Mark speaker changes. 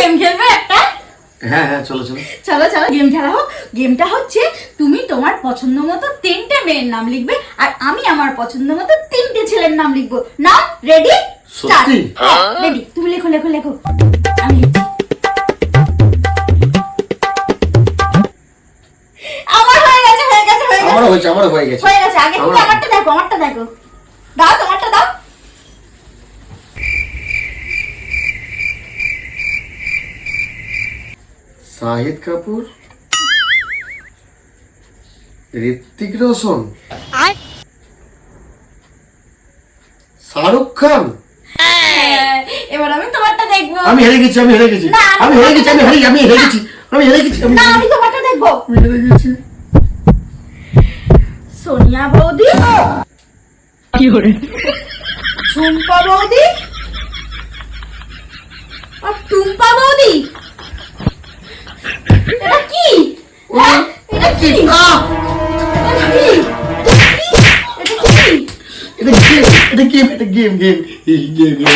Speaker 1: Game খেলবে একটা?
Speaker 2: হ্যাঁ হ্যাঁ চলো চলো
Speaker 1: চলো চলো গেম খেলা হোক। গেমটা হচ্ছে তুমি তোমার পছন্দ মতো 3টে মেয়ের নাম লিখবে আর আমি আমার পছন্দ মতো 3টে ছেলের নাম লিখবো। নাও রেডি স্টার্ট।
Speaker 2: সত্যি?
Speaker 1: রেডি, তুমি লেখো লেখো লেখো। আমি লিখছি। আমার হয়ে গেছে হয়ে গেছে হয়ে গেছে
Speaker 2: আমারও হয়েছে আমারও হয়ে গেছে
Speaker 1: হয়ে গেছে। আগে তুমি আমারটা দেখো, আমারটা দেখো। দাও তোমারটা দাও।
Speaker 2: শাহিদ কাপুর, ঋত্বিক রোশন, শাহরুখ খান।
Speaker 1: এবার আমি তোমারটা দেখবো।
Speaker 2: আমি হেরে গেছি আমি হেরে গেছি
Speaker 1: না,
Speaker 2: আমি হেরে গেছি আমি হেরে আমি হেরে গেছি আমি হেরে গেছি
Speaker 1: না আমি তোমারটা দেখবো।
Speaker 2: আমি হেরে গেছি।
Speaker 1: সোনিয়া বৌদি, ঝুম্পা বৌদি আর টুম্পা বৌদি। এটা কি? হ্যাঁ? এটা কি?
Speaker 2: আহ!
Speaker 1: এটা কি? এটা কি?
Speaker 2: এটা গেম এটা গেম এটা গেম গেম গেম গেম